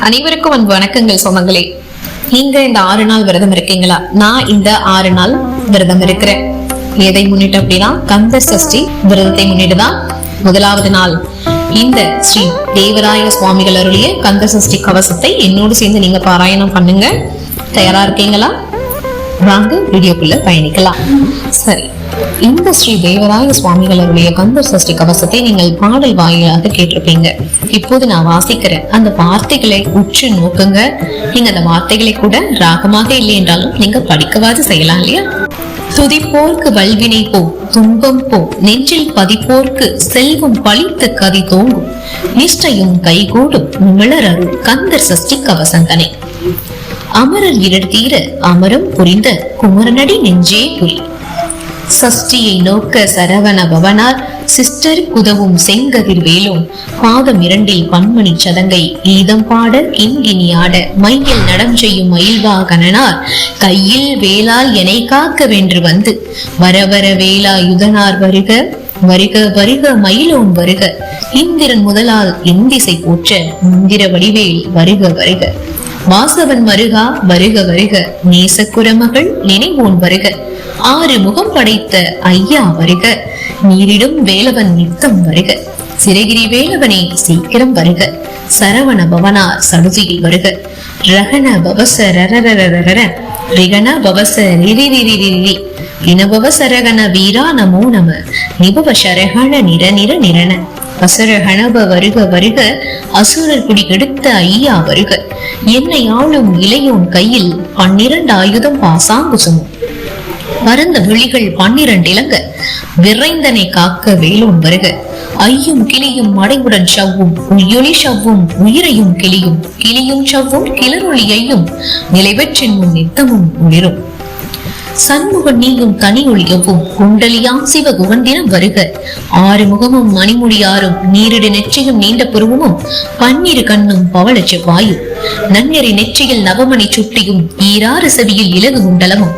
அனைவருக்கும் அன்பு வணக்கங்கள் சொந்தங்களே. நீங்க இந்த 6 நாள் விரதம் இருக்கீங்களா? நான் இந்த 6 நாள் விரதம் இருக்கிறேன். எதை முன்னிட்டு அப்படின்னா கந்த சஷ்டி விரதத்தை முன்னிட்டுதான். முதலாவது நாள் இந்த ஸ்ரீ தேவராய சுவாமிகள் அருளிய கந்த சஷ்டி கவசத்தை என்னோடு சேர்ந்து நீங்க பாராயணம் பண்ணுங்க. தயாரா இருக்கீங்களா? வாங்க வீடியோக்குள்ள பயணிக்கலாம். சரி, இந்த ஸ்ரீ தேவராய சுவாமிகள் அருளிய கந்த சஷ்டி கவசத்தை நீங்கள் பாடல் வாயிலாக கேட்டிருப்பீங்க. இப்போது நான் வாசிக்கிறேன். அந்த வார்த்தைகளை உற்று நோக்குங்க. நீங்க அந்த வார்த்தைகளை கூட ராகமாக இல்லை என்றாலும் நீங்க படிக்கவாது செய்யலாம் இல்லையா? துதிப்போர்க்கு வல்வினை போ, துன்பம் போ, நெஞ்சில் பதிப்போர்க்கு செல்வம் பழித்து கதி தோங்கும், நிஷ்டையும் கைகூடும் நிமிழர் அருள் கந்தர் சஷ்டி கவசந்தனை. அமரர் இடர் தீர அமரம் புரிந்த குமரனடி நெஞ்சே புரி. சஷ்டியை நோக்க சரவண பவனார் சிஸ்டர் குதவும் செங்கதிர் வேலும், பாதம் 2 பன்மணி சதங்கை கீதம் பாட கிண்கிணி ஆட, மையில் நடம் செய்யும் மயில்வா கணனார் கையில் வேளால் எனை காக்க வென்று வந்து, வர வர வேளா யுதனார் வருக வருக வருக மயிலோன் வருக, இந்திரன் முதலால் எந்திசை போற்ற முந்திர வடிவேல் வருக வருக, வாசவன் மருகா வருக வருக, நேசக்குரமகள் நினைவோன் வருக, 6 முகம் படைத்த ஐயா வருக, நீரிடும் வேலவன் நித்தம் வருக, சிறகிரி வேலவனே சீக்கிரம் வருக, சரவண பவனார் சடுதியில் வருக, ரகண பவச ரரரரரர ரிகண பவச ரிரிரிரிரிரி இனபவ சரகண வீரா நமோ நம, நிபவ சரகண நிர நிர நிரண, அசுரகணப வருக வருக, அசுரர் குடி கெடுத்த ஐயா வருக, என்னை ஆளும் இளையோன் கையில் 12 ஆயுதம் பாசாங்குசமும், பரந்த விழிகள் 12 இலங்க, விரைந்தனை காக்க வேலோன் வருக, ஐயும் கிளியும் மடைவுடன் சவ்வும் உயொலி சவ்வும் உயிரையும் கிளியும் கிளியும் சவ்வும் கிளரொளியையும் நிலைபெற்றின் முன் நித்தமும் உயிரும், சண்முகன் நீங்கும் தனி ஒளியவும் குண்டலியாம் சிவ குவந்தினம் வருக, 6 முகமும் மணிமுடியாரும் நீரிடு நெற்றியும் நீண்ட புருவமும் 12 கண்ணும் பவள செவ்வாயும், நன்னெறி நெற்றியில் நவமணி சுட்டியும் ஈராறு செவியில் இலகு குண்டலமும்,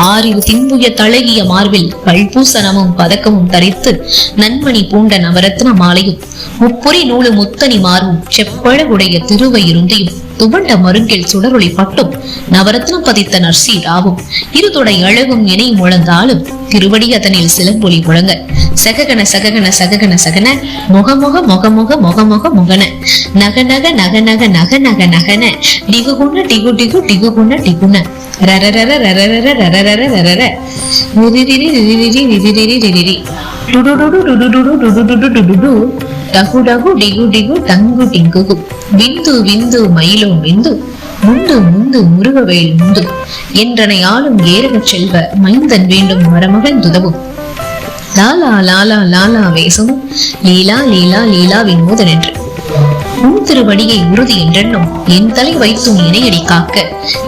6 தின்புய தழகிய மார்பில் பல்பூசனமும் பதக்கமும் தரித்து நன்மணி பூண்ட நவரத்ன மாலையும், முப்புரி நூலு முத்தனி மார்பும் செப்பழகுடைய திருவையிருந்தையும், துவண்ட மருங்கில் சுடரொளி பட்டும் நவரத்னம் பதித்த நர்சீராவும், இருதொடை அழகும் இணை முழந்தாலும் திருவடி அதனில் சிலம்பொலி முழங்க, சககன சககன சககன சகன முகமுக முகமுக முகமுக முகன, நக நக நக நக நக நக நகன, டிகுகுண டிகு டிகு டிகுகுண டிகுண, ரரரர ரரரர ரரரர ரரர, ரிரிரிரி ரிரிரிரி ரிரிரிரி ரிரிரி, டுடுடுடு டுடுடுடு டுடுடுடு டுடுடு, டகு டகு டிகு டிகு டங்கு டிங்குகு, விந்து விந்து மயிலும் விந்து, முந்து முந்து முருகவேல் முந்து, என்றனை ஆளும் ஏரக செல்வ மைந்தன் வேண்டும் மரமகன் துதவும், லாலா லாலா லாலா வேசமும் லீலா லீலா லீலா வினோதன் என்று, உன் திருவடியை உறுதி என்றென்னும் என் தலை வைத்தும் இணையடி காக்க,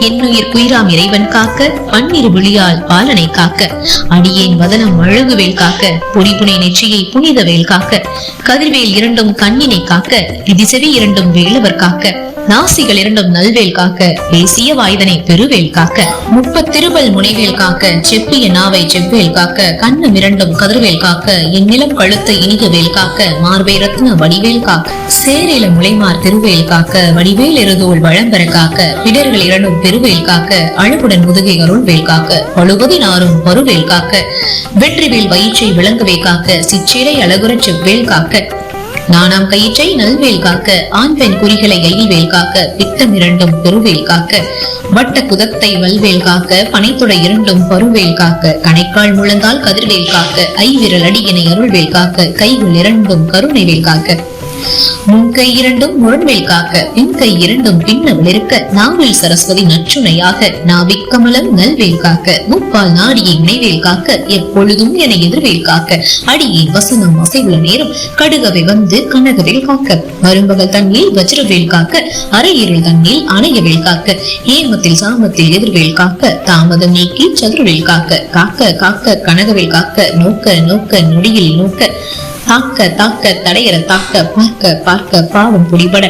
என்னுயிர் குயிராம் இறைவன் காக்க, 12 விழியால் பாலனை காக்க, அடியேன் வதனம் அழகுவேல் காக்க, பொடிபுனை நெற்றியை புனித வேல் காக்க, கதிர்வேல் 2 கண்ணினை காக்க, திதிசெவி 2 வேலவர் காக்க, நாசிகள் 2 நல்வேல் காக்க, பேசிய வாய்தனை பெருவேல் காக்க, 30 திருவல் முனைவேல் காக்க, செப்பிய நாவை செவ்வேல் காக்க, கண்ணம் 2 கதிர்வேல் காக்க, என் நிலம் கழுத்த இனிக வேல் காக்க, மார்பை ரத்ன வடிவேல் காக்க, சேரில முளைமார் திருவேல் காக்க, வடிவேல் எருதோள் வழம்பெற காக்க, பிடர்கள் 2 பெருவேல் காக்க, அழகுடன் முதுகை அருள் வேல் காக்க, பழுவதி நாரும் பருவேல் காக்க, வெற்றிவேல் வயிற்றை விளங்கவே காக்க, சிற்றிலை அழகுற செவ்வேல் காக்க, நானாம் கயிற்றை நல்வேல் காக்க, ஆண் பெண் குறிகளை எயில்வேல் காக்க, பித்தம் 2 பெருவேல் காக்க, வட்ட குதத்தை வல்வேல் காக்க, பனைத்துடை 2 பருவேல் காக்க, கணைக்கால் முழந்தால் கதிர்வேல் காக்க, ஐவிரல் அடியினை அருள்வேல் காக்க, கைகள் 2 கருணைவேல் காக்க, முன்கை 2 முரண்வேல் காக்க, பின்கை 2 பின்னவில் இருக்க, நாவில் சரஸ்வதி நற்றுணையாக, நாவிக்கமலம் நல்வேல் காக்க, முப்பால் நாடியை நினைவேல் காக்க, எப்பொழுதும் என எதிர்வேல் காக்க, அடியை வசனம் அசைவுள்ள நேரம் கடுகவை வந்து கனகவேல் காக்க, மரும்பகல் தண்ணில் வஜ்ரவேல் காக்க, அரையிருள் தண்ணில் அணையவேல் காக்க, ஏமத்தில் சாமத்தில் எதிர்வேல் காக்க, தாமதம் நீக்கி சதுரவேல் காக்க, காக்க காக்க கனகவேல் காக்க, நோக்க நோக்க நொடியில் நோக்க, தாக்க தாக்க தடையற தாக்க, பார்க்க பார்க்க பாவம் புடிபட,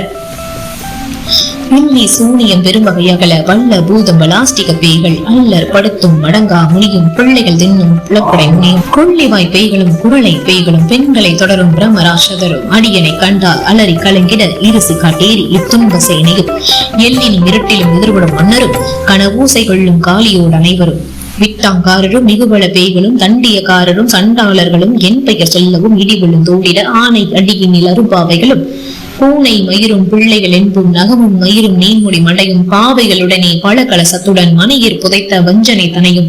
பில்லி சூனியம் பெரும்பகையகல வல்ல பூதம் பலாஸ்டிக பேய்கள் அல்லர் படுத்தும் மடங்கா முனியும் பிள்ளைகள் தின்னும் புலப்படை முனியும் கொள்ளிவாய் பேய்களும் குரலை பேய்களும் பெண்களை தொடரும் பிரம்மராசதரும் அடியனை கண்டால் அலறி கலங்கிட இருசி காட்டேறி இத்துன்ப சேனையும் எல்லினும் இருட்டிலும் எதிர்படும் மன்னரும் கனவூசை கொள்ளும் காலியோடு அனைவரும் விட்டாங்காரரும் மிகுபல பேய்களும் தண்டியக்காரரும் சண்டாளர்களும் என் பெயர் சொல்லவும் இடி விழுந்தோடிட ஆணை அடியினில் அருபாவைகளும் பூனை மயிரும் பிள்ளைகள் என்பும் நகமும் மயிரும் நீன்முடி மடையும் பாவைகளுடனே பல கலசத்துடன் மனையில் புதைத்த வஞ்சனை தனையும்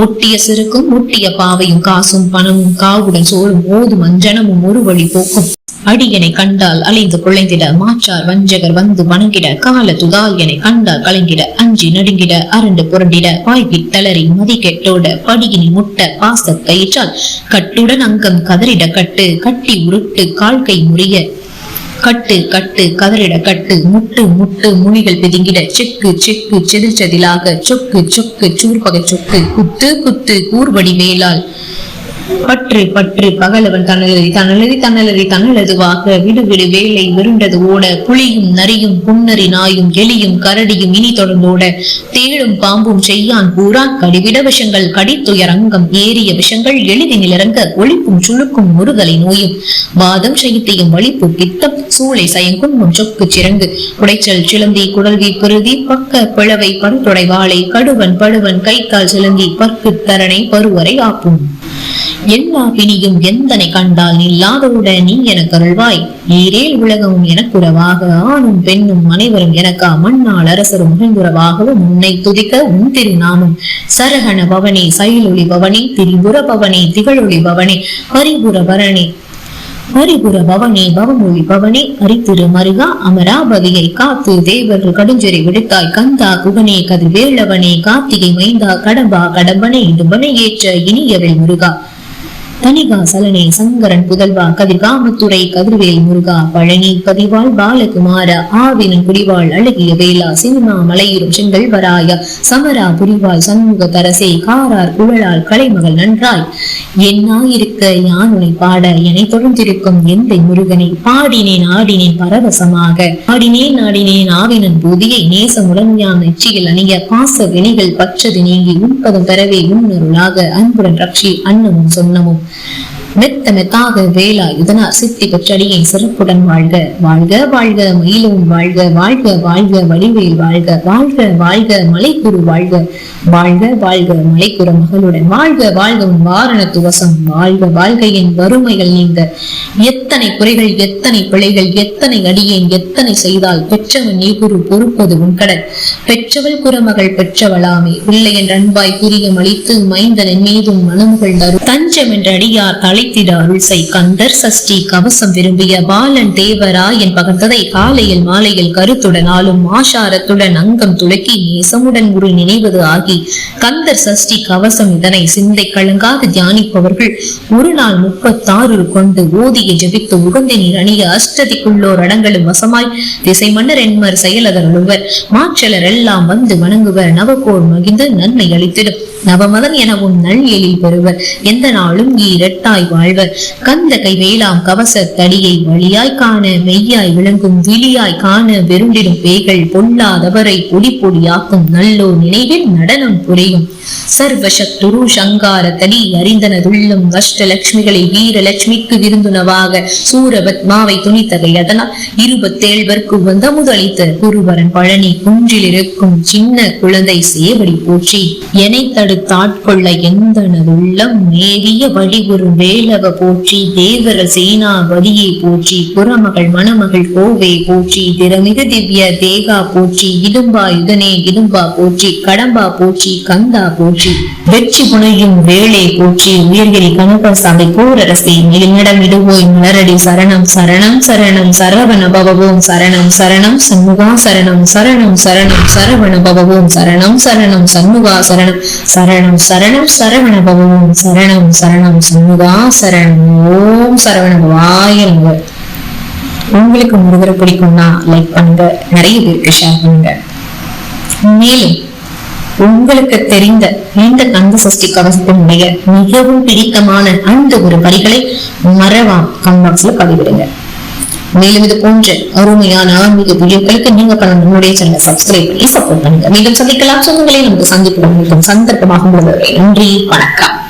ஒட்டிய சிறுக்கும் ஒட்டிய பாவையும் காசும் பணமும் காவுடன் சோறும் ஓதும் அஞ்சனமும் ஒரு வழி போக்கும் அடியனை கண்டால் அலைந்து குழைந்திட மாற்றார் வஞ்சகர் வந்து வணங்கிட கால துதால் எனை கண்டால் கலங்கிட அஞ்சி நடுங்கிட அரண்டு புரண்டிட வாய்வி தளறி மதி கெட்டோட படியினி முட்ட பாச கயிற்றால் கட்டுடன் அங்கம் கதறிட கட்டு கட்டி உருட்டு கால்கை முறிய கட்டு கட்டு கதறிட கட்டு முட்டு முட்டு முனிகள் பிதுங்கிட செக்கு செக்கு செதில் செதிலாக சொக்கு சொக்கு சூர்பகை சொக்கு குத்து குத்து கூர்வடி மேலால் பற்று பற்று பகலவன் தனலறி தனலறி தனலறி தனலதுவாக விடு விடு வேலை விருண்டது ஓட புலியும் நரியும் புன்னரி நாயும் எலியும் கரடியும் இனி தொடர்ந்தோட தேடும் பாம்பும் செய்யான் பூரான் கடிவிட விஷங்கள் கடித்துயரங்கம் ஏறிய விஷங்கள் எளிதில் இறங்க ஒளிப்பும் சுழுக்கும் முருகலை நோயும் வாதம் சைத்தியம் வலிப்பு பித்தம் சூளை சயங்குன்மம் சொக்கு சிறங்கு குடைச்சல் சிலந்தி குடல்வி குருதி பக்க பிளவை படுதொடை வாழை கடுவன் படுவன் கை கால் சிலந்தி பற்கு தரணை பருவரை ஆப்பும் எல்லா பிணியும் எந்தனை கண்டால் நில்லாதோட நீ எனக்கு அருள்வாய் ஈரேல் உலகமும் எனக்குறவாக ஆணும் பெண்ணும் அனைவரும் எனக்கா மண்ணால் அரசரும் மகிழ்ந்துறவாகவும் உன்னை துதிக்க உன் திருநாமம் சரகண பவனே சயிலொளி பவனே திரிபுர பவனே திகழொளி பவனே ஹரிபுர பரணே ஹரிபுர பவனே பவமொழி பவனே அரித்திரு மருகா அமராபதியை காத்து தேவர்கள் கடுஞ்செறி விடுத்தாய் கந்தா குகனே கதிர்வேளவனே கார்த்திகை மைந்தா கடம்பா கடம்பனை இடும்பனை ஏற்ற இனியவள் முருகா தனிகா சலனே சங்கரன் புதல்வா கதிர்காமத்துறை கதிர்வேல் முருகா பழனி பதிவாள் பாலகுமார ஆவினன் குடிவாள் அழகிய வேளா சினிமா மலையிரும் செங்கல் வராயா சமரா புரிவாள் சண்முக தரசே காரார் குழலால் கலைமகள் நன்றாய் என்னாயிருக்க யானுனை பாட என்னை தொடர்ந்திருக்கும் எந்தை முருகனை பாடினேன் ஆடினேன் பரவசமாக ஆடினேன் ஆடினேன் ஆவினன் பூதியை நேசமுடன் யான் நெற்றியில் அணிய பாச வினைகள் பற்றது நீங்கி உண்பதம் பெறவே உன்னருளாக அன்புடன் ரட்சி அன்னமும் சொன்னமும் மெத்த மெத்தாக வேளா இதனார் சித்தி பெற்றடியை சிறப்புடன் வாழ்க வாழ்க வாழ்க மயிலும் வாழ்க வாழ்க வாழ்க வடிவேல் வாழ்க வாழ்க வாழ்க மலைக்குரு வாழ்க வாழ்க வாழ்க மலைக்குற மகளுடன் வாழ்க வாழ்க உன் வாரண துவசம் வாழ்க வாழ்க என் வறுமைகள் நீங்க எத்தனை குறைகள் எத்தனை பிழைகள் எத்தனை அடியேன் எத்தனை செய்தால் பெற்றவன் நீ குரு பொறுப்பது உன்கடல் பெற்றவள் குறமகள் பெற்றவளாமே பிள்ளை என்ற அன்பாய் புரியம் அளித்து மைந்தன் மீதும் மனமுகள் தரும் தஞ்சம் என்ற அடியார் தலைத்திட அருள்சை கந்தர் சஷ்டி கவசம் விரும்பிய பாலன் தேவரா என் பகர்ந்ததை காலையில் மாலையில் கருத்துடன் ஆளும் ஆசாரத்துடன் அங்கம் துளக்கி நேசமுடன் ஒரு நினைவது ஆகி கந்தர் சஷ்டி கவசம் இதனை சிந்தை கலங்காது தியானிப்பவர்கள் ஒரு நாள் 36 கொண்டு ஓதிய ஜபித்து உகந்த நீர் அணிய அஷ்டதிக்குள்ளோர் அடங்களும் வசமாய் திசை மன்னர் என்மர் செயலதருவர் மாற்றலர் எல்லாம் வந்து வணங்குவர் நவகோர் மகிழ்ந்து நன்மை அளித்திடும் நவமதன் எனவும் நல் எழில் பெறுவர் எந்த நாளும் ஈரட்டாய் வாழ்வர் கந்த கை வேளாம் கவச தடியை வழியாய் காண மெய்யாய் விளங்கும் விழியாய் காண வெருண்டிடும் பேய்கள் பொல்லாதவரை பொடி பொடியாக்கும் நல்லோ நினைவில் நடனம் புரியும் சர்வசக்துரு சங்கார தடி அறிந்தனதுள்ளும் அஷ்டலட்சுமிகளை வீரலட்சுமிக்கு விருந்துணவாக சூரபத்மாவை துணித்தகை அதனால் 27 வந்த முதலித்த குருவரன் பழனி குன்றில் இருக்கும் சின்ன குழந்தை சேவடி போற்றி எனை தடுத்தாட்கொள்ள எந்தனதுள்ளம் நேரிய வழிகுரு வேலவ போற்றி தேவர சேனாபதியை போற்றி புறமகள் மணமகள் கோவை போற்றி திறமிகு திவ்ய தேகா போற்றி இடும்பா யுதனே இடும்பா போற்றி கடம்பா போற்றி கந்தா போற்றி வெற்றி புனையும் வேளை போற்றி உயர்கிரி கனக சபை கூரரசி நிலநடம் இடுவோய் மலரடி சரணம் சரணம் சரணம் சரவண பவவோம் சரணம் சரணம் சண்முகா சரணம் சரணம் சரணம் சரவண பவவோம் சரணம் சரணம் சண்முகா சரணம் சரணம் சரணம் சரவண பவவோம் சரணம் சரணம் சண்முகா சரணம் ஓம் சரவண பவாய நமக. உங்களுக்கு முருகரை பிடிக்கும்னா லைக் பண்ணுங்க, நிறைய பேருக்கு ஷேர் பண்ணுங்க. மேலும் உங்களுக்கு தெரிந்த இந்த கந்த சஷ்டி கவசத்தினுடைய மிகவும் பிடித்தமான அந்த ஒரு வரிகளை மறவாம கமெண்ட் பாக்ஸ்ல பதிவிடுங்க. மேலும் இது போன்ற அருமையான ஆன்மீக வீடியோக்களுக்கு நீங்க நம்முடைய சேனலை சப்ஸ்கிரைப் பண்ணி சப்போர்ட் பண்ணுங்க. மீண்டும் சந்திக்கலாம் சொந்தங்களே. நமக்கு சந்திப்பு சந்தர்ப்பமாக நன்றி, வணக்கம்.